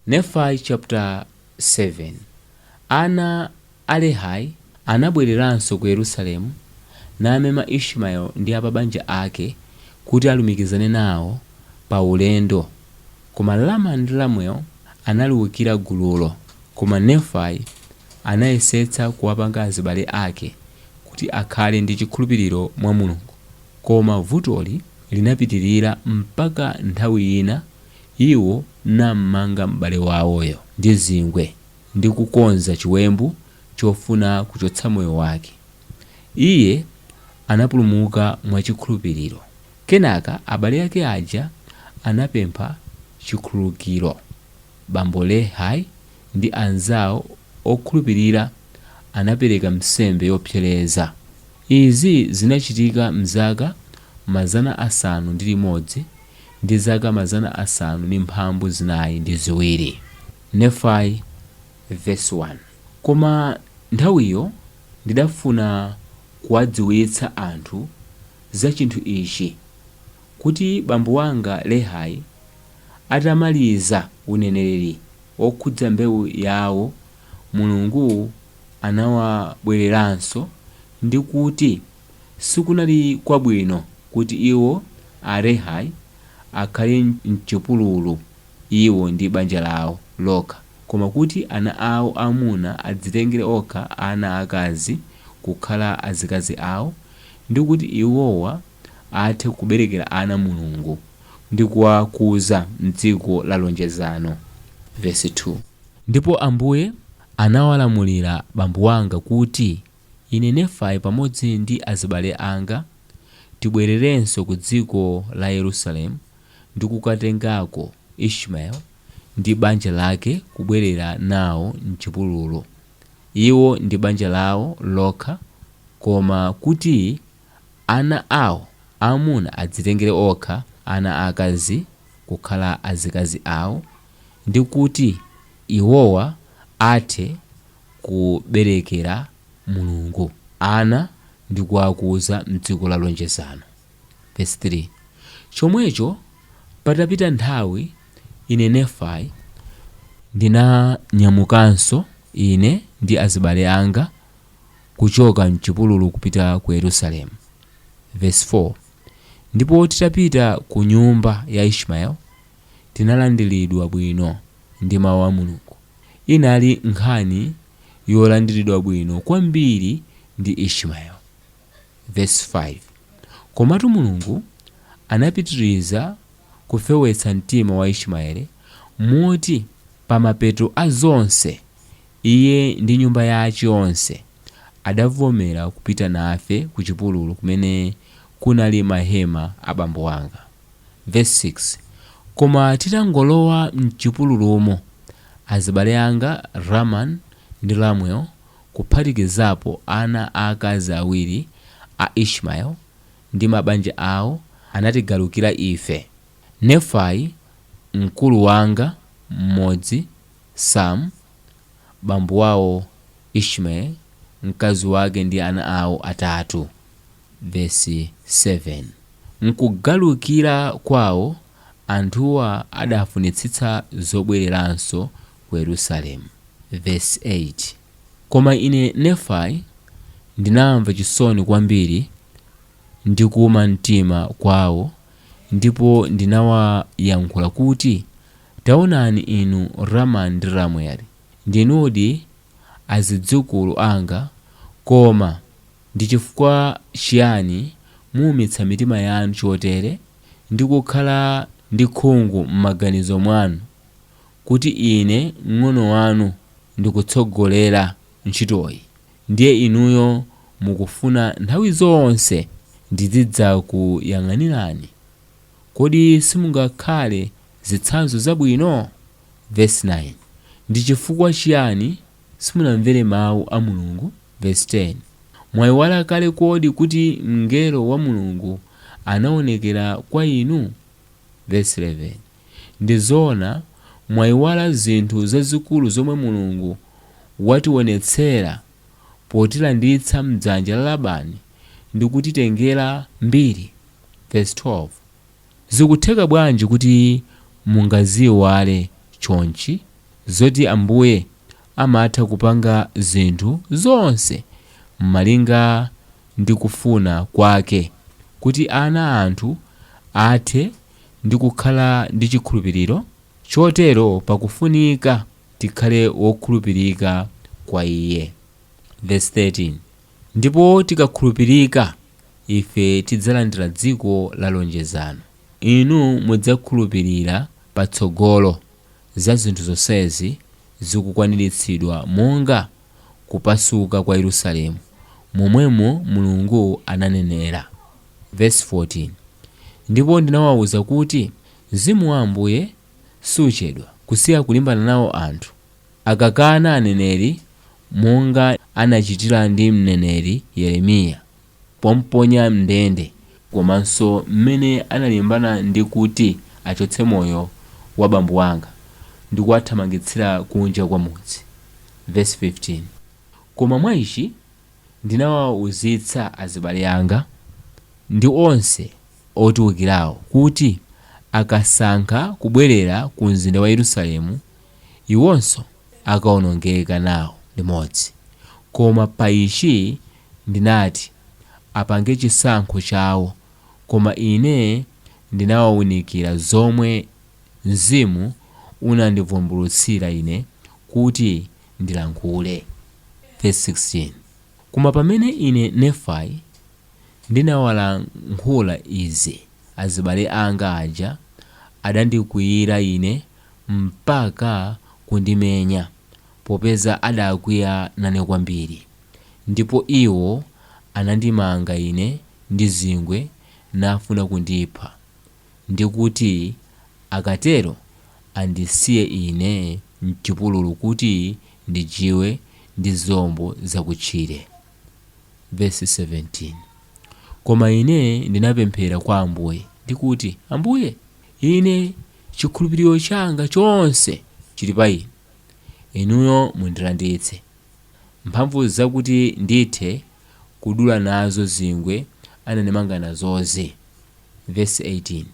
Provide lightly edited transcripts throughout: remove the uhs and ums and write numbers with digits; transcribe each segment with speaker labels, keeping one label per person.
Speaker 1: Nephi chapter 7. Ana a Lehi anabwereranso ku Yerusalemu namema Ismaeli ndi a banja ake kuti alumikizane nawo pa ulendo, koma Rama ndi Lemueli analiwukira gululo. Koma Nephi anayesetsa kuwapanga azibale ake kuti akhale ndi chikhulupiriro mwa Mulungu, koma vutoli linapitirira mpaka nthawi ina iwo nam'manga m'bale wawoyo ndi zingwe ndi kukonza chiwembu chofuna kuchotsa moyo wake. Iye anapulumuka mwachikhulupiriro. Kenaka abale ake aja anapempha chikhululukiro. Bambo Lehi ndi anzawo okhulupirira anapereka nsembe yopsereza. Izi zinachitika m'zaka 600 ndi zaka 542. Nephi verse 1. Koma nthawiyo ndidafuna kuwadziwitsa anthu za chinthu ichi, kuti bambo wanga Lehi atamaliza uneneri wokhudza mbewu yawo, Mulungu anawabwereranso ndi kuti sikunali kwabwino kuti iwo a Lehi akhale m'chipululu iwo ndi banja lawo lokha, koma kuti ana awo amuna adzitengere okha ana akazi kukhala azikazi awo, ndi kuti iwowa athe kuberekera ana Mulungu ndi kuwakuza m'dziko la lonjezano. Verse 2. Ndipo Ambuye anawalamulira bambo wanga kuti ine Nephi pamodzi ndi azibale anga tibwererenso ku dziko la Yerusalemu ndi kukatengako Ismaeli ndi banja lake kubwerera nawo m'chipululu, iwo ndi banja lawo lokha, koma kuti ana awo amuna adzitengere okha ana akazi kukhala azikazi awo, ndi kuti iwowa athe kuberekera Mulungu ana ndi kuwakuza m'dziko la lonjezano. Verse 3. Chomwecho patapita nthawi ine Nephi ndinanyamukanso ine ndi azibale anga kuchoka m'chipululu kupita ku Yerusalemu. Verse 4. Ndipo titapita ku nyumba ya Ismaeli tinalandiridwa bwino ndi mawu a Mulungu. Inali nkhani yolandiridwa bwino kwambiri ndi Ismaeli. Verse 5. Komatu Mulungu anapitiriza kufewetsa mtima wa Ismaeli moti pa mapeto a zonse iye ndi nyumba yace yonse adavomera kupita nafe ku chipululu kumene kunali mahema a bambo wanga. Verse 6. Koma titangolowa m'chipululumo, azibale anga Rama ndi Lemueli kuphatikizapo ana aakazi awiri a Ismaeli ndi mabanja awo anatigalukira ife. Nephi mkulu wanga mmodzi, Samu bambo wawo Ismaeli, mkazi wake ndi ana awo atatu. Verse 7. Mkugalukira kwawo anthuwa adafunitsitsa zobwereranso ku Yerusalemu. Verse 8. Koma ine Nephi ndinamva chisoni kwambiri ndi kuuma mtima kwawo, ndipo ndinawayankhula kuti taonani inu Rama ndi Lemueli ndinudi azidzukulu anga, koma ndi chifukwa chiyani muumitsa mitima yanu chotere ndi kukhala ndi khungu m'maganizo mwanu, kuti ine mng'ono wanu ndikutsogolera ntchitoyi, ndiye inuyo mukufuna nthawi zonse ndizidzakuyang'anirani? Kodi simungakhale zitsanzo zabwino? Verse 9. Ndi chifukwa chiyani simunamvere mawu a Mulungu? Verse 10. Mwayiwala kale kodi kuti mngelo wa Mulungu anaonekera kwa inu? Verse 11. Ndi zoona mwayiwala zinthu zazikulu zomwe Mulungu wationetsera potilanditsa m'dzanja la Labani ndi kutitengera mbiri. Verse 12. Zikutheka bwanji kuti mungaziwale chonchi zoti Ambuye amatha kupanga zinthu zonse m'malinga ndi kufuna kwake, kuti ana a anthu athe ndi kukhala ndi chikhulupiriro. Chotero pakufunika tikhale wokhulupirika kwa Iye. Verse 13. Ndipo tikakhulupirika ife tidzalandira dziko la lonjezano. Inu mudzakhulupirira patsogolo za zinthu zonsezi zikukwaniritsidwa monga kupasuka kwa Yerusalemu momwemo Mulungu ananenera. Verse 14. Ndipo ndinawawuza kuti Mzimu wa Ambuye suchedwa kusiya kulimbana nawo anthu, akakana aneneri monga anachitira ndi mneneri Yeremiya pomponya mndende, komanso mmene analimbana ndi kuti achotse moyo wa abambo anga ndi kuwathamangitsira kunja kwa mudzi. Verse 15. Koma mwa ichi ndinawawuzitsa azibale anga ndi onse otiwukirawo kuti akasankha kubwerera ku mzinda wa Yerusalemu, iwonso akawonongeka nawo limodzi. Koma pa ichi ndinati apange chisankho chawo, koma ine ndinawawunikira zomwe Mzimu unandivumbulutsira ine kuti ndilankhule. Verse 16. Koma pamene ine Nefai ndinawalankhula izi, azibale anga aja adandikwiyira ine mpaka kundimenya, popeza adakwiya nane kwambiri. Ndipo iwo anandimanga ine ndi zingwe nafuna kundipha, ndi kuti akatero andisiye ine m'chipululu kuti ndijiwe ndi zombo zakutchire. Verse 17. Koma ine ndinapemphera kwa Ambuye ndikuti, Ambuye, ine chikhulupiriro changa chonse chili pa Inu, Inuyo mundilanditse mphamvu zakuti ndithe kudula nazo zingwe anandimanga nazozi. Verse 18.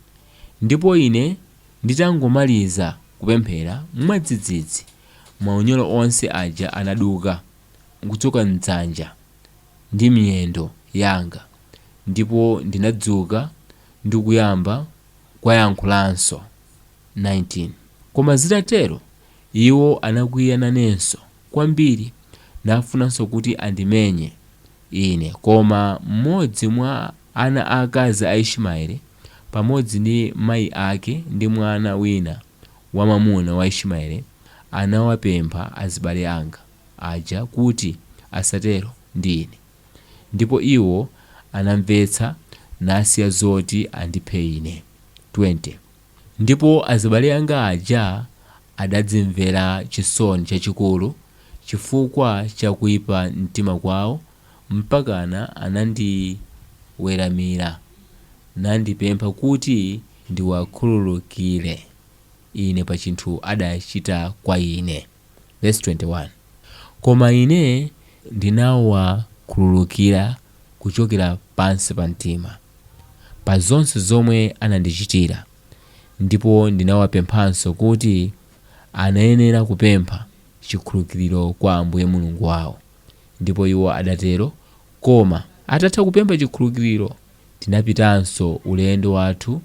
Speaker 1: Ndipo ine nditangomaliza kupemphera, mwadzidzidzi maunyolo onse aja anaduka kuchoka m'dzanja ndi miyendo yanga, ndipo ndinadzuka ndikuyamba kwayankhulanso. 19. Koma zitatero iwo anakwiya nanenso kwambiri nafunanso kuti andimenye ine. Koma mmodzi mwa ana akazi a Ismaeli pamodzi ndi mayi ake ndi mwana wina wamwamuna wa Ismaeli anawapempha azibale anga aja kuti asatero ndi ine, ndipo iwo anamvetsa nasiya zoti andiphe ine. 20. Ndipo azibale anga aja adadzimvera chisoni chachikulu chifukwa cha kuyipa mtima kwawo, mpakana anandiweramira nandipempha kuti ndiwakhululukire ine pa chinthu adachita kwa ine. Verse 21. Koma ine ndinawakhululukira kuchokera pansi pa mtima pa zonse zomwe anandichitira, ndipo ndinawapemphanso kuti anayenera kupempha chikhululukiro kwa Ambuye Mulungu wawo, ndipo iwo adatero. Koma atatha kupempha chikhululukiro, tinapitanso ulendo wathu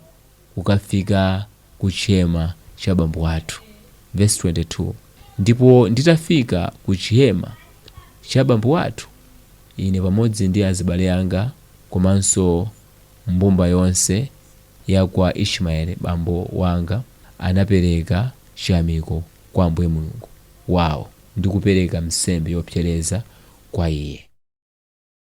Speaker 1: kukafika ku chihema cha abambo athu. Verse 22. Ndipo nditafika ku chihema cha abambo athu, ine pamodzi ndi azibale anga komanso mbumba yonse ya kwa Ismaeli bambo wanga anapereka chiyamiko kwa Ambuye Mulungu wawo ndi kupereka nsembe yopsereza kwa Iye.